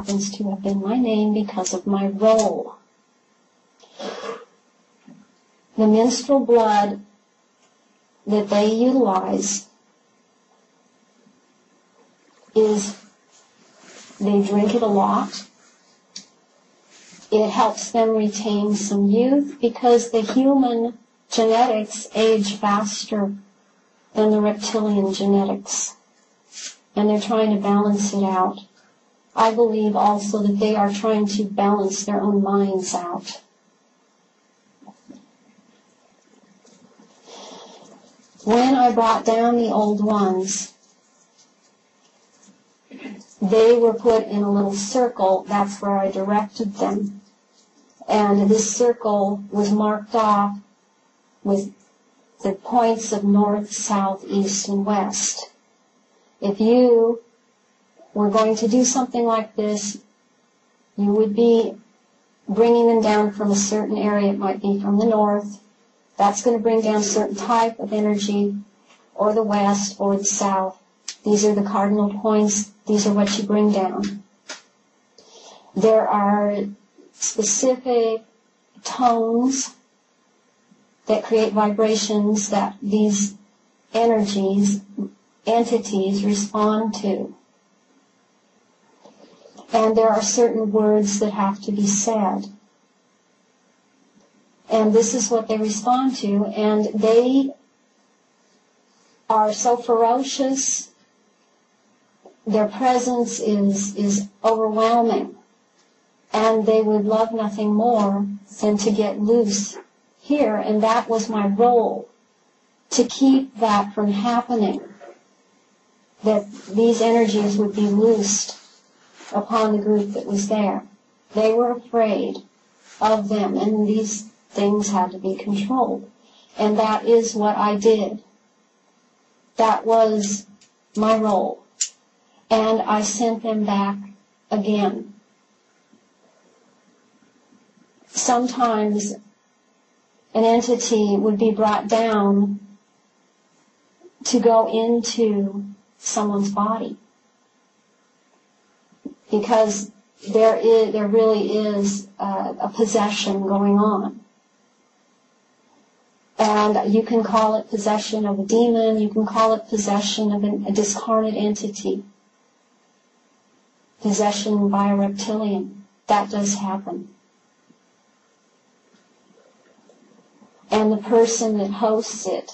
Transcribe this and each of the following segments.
happens to have been my name because of my role. The menstrual blood that they utilize is, they drink it a lot. It helps them retain some youth because the human genetics age faster than the reptilian genetics. And they're trying to balance it out. I believe also that they are trying to balance their own minds out. When I brought down the old ones, they were put in a little circle. That's where I directed them. And this circle was marked off with the points of north, south, east, and west. If you were going to do something like this, you would be bringing them down from a certain area. It might be from the north. That's going to bring down a certain type of energy, or the west, or the south. These are the cardinal points. These are what you bring down. There are specific tones that create vibrations that these entities respond to. And there are certain words that have to be said. And this is what they respond to, and they are so ferocious. Their presence is overwhelming, and they would love nothing more than to get loose here, and that was my role, to keep that from happening, that these energies would be loosed upon the group that was there. They were afraid of them, and these things had to be controlled. And that is what I did. That was my role. And I sent them back again. Sometimes an entity would be brought down to go into someone's body, because there really is a possession going on. And you can call it possession of a demon, you can call it possession of a discarnate entity, possession by a reptilian. That does happen. And the person that hosts it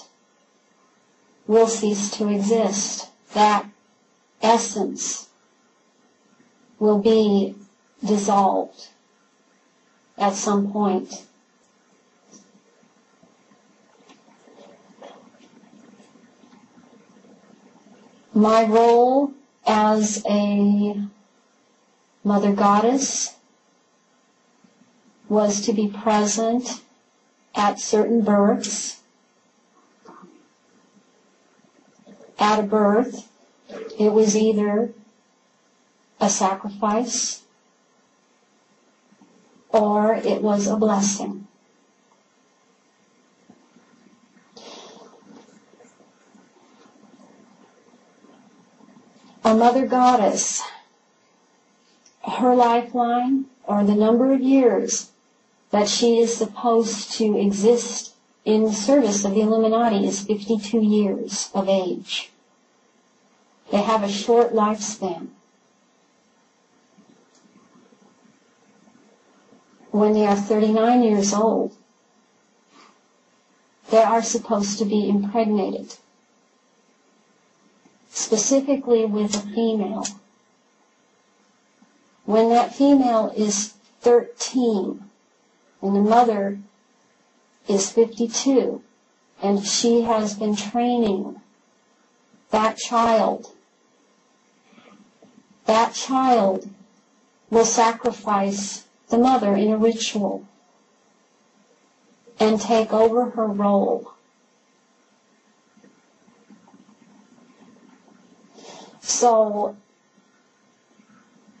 will cease to exist. That essence will be dissolved at some point. My role as a mother goddess was to be present at certain births. At a birth, it was either a sacrifice or it was a blessing. A mother goddess, her lifeline, or the number of years that she is supposed to exist in service of the Illuminati, is 52 years of age. They have a short lifespan. When they are 39 years old, they are supposed to be impregnated, specifically with a female. When that female is 13 and the mother is 52, and she has been training that child will sacrifice the mother in a ritual and take over her role. So,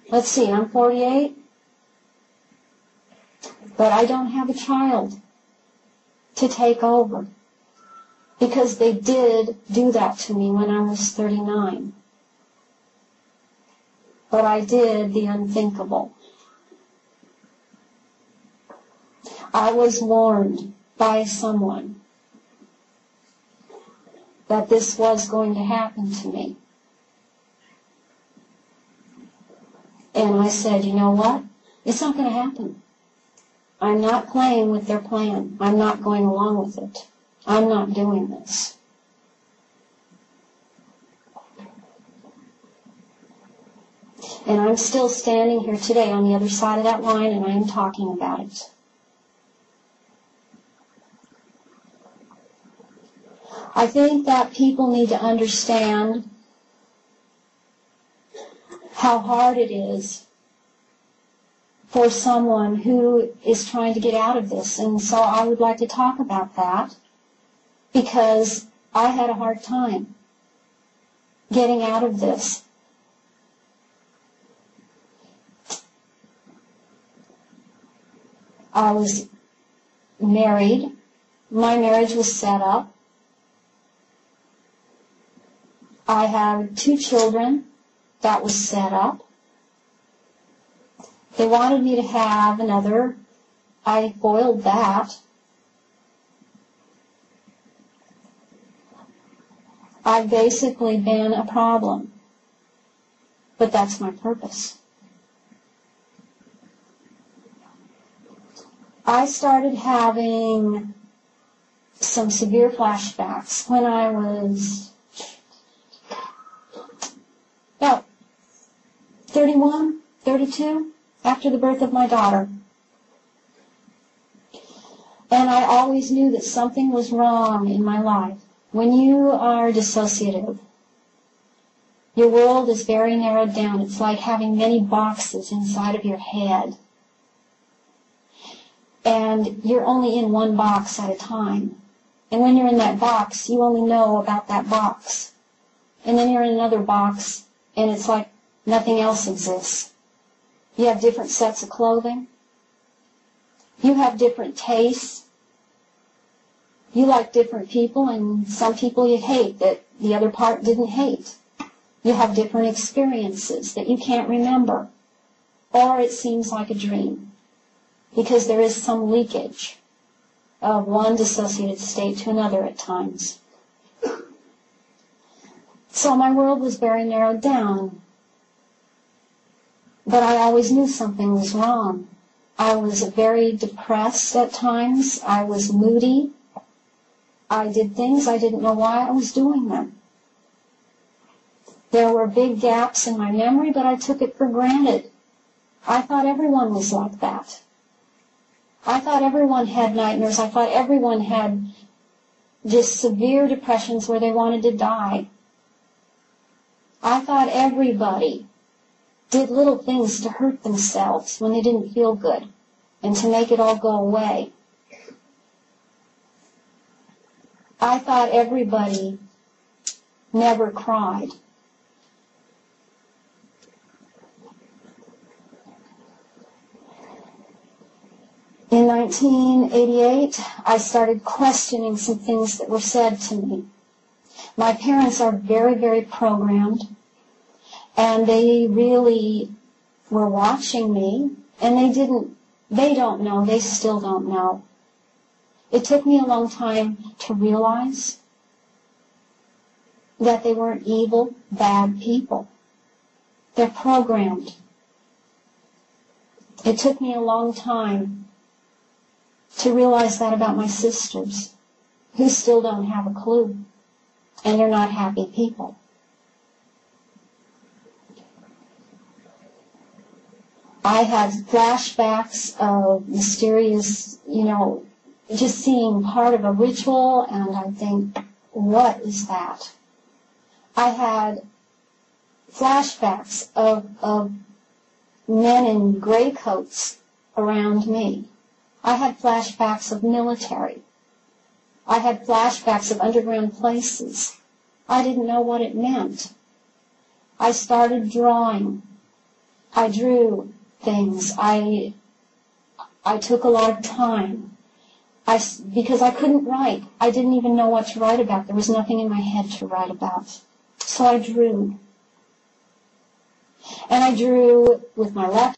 let's see, I'm 48, but I don't have a child to take over, because they did do that to me when I was 39. But but I did the unthinkable. I was warned by someone that this was going to happen to me. And I said, you know what? It's not going to happen. I'm not playing with their plan. I'm not going along with it. I'm not doing this. And I'm still standing here today on the other side of that line, and I am talking about it. I think that people need to understand how hard it is for someone who is trying to get out of this. And so I would like to talk about that, because I had a hard time getting out of this. I was married. My marriage was set up. I had 2 children. That was set up. They wanted me to have another. I foiled that. I've basically been a problem. But that's my purpose. I started having some severe flashbacks when I was about 31, 32, after the birth of my daughter. And I always knew that something was wrong in my life. When you are dissociative, your world is very narrowed down. It's like having many boxes inside of your head. And you're only in one box at a time. And when you're in that box, you only know about that box. And then you're in another box, and it's like nothing else exists. You have different sets of clothing. You have different tastes. You like different people, and some people you hate that the other part didn't hate. You have different experiences that you can't remember, or it seems like a dream, because there is some leakage of one dissociated state to another at times. So my world was very narrowed down, but I always knew something was wrong. I was very depressed at times. I was moody. I did things I didn't know why I was doing them. There were big gaps in my memory, but I took it for granted. I thought everyone was like that. I thought everyone had nightmares. I thought everyone had just severe depressions where they wanted to die. I thought everybody did little things to hurt themselves when they didn't feel good and to make it all go away. I thought everybody never cried. In 1988, I started questioning some things that were said to me. My parents are very, very programmed, and they really were watching me, and they don't know, they still don't know. It took me a long time to realize that they weren't evil, bad people. They're programmed. It took me a long time to realize that about my sisters, who still don't have a clue, and they're not happy people. I had flashbacks of mysterious, just seeing part of a ritual, and I think, what is that? I had flashbacks of men in gray coats around me. I had flashbacks of military. I had flashbacks of underground places. I didn't know what it meant. I started drawing. I drew things. I took a lot of time. Because I couldn't write. I didn't even know what to write about. There was nothing in my head to write about. So I drew. And I drew with my left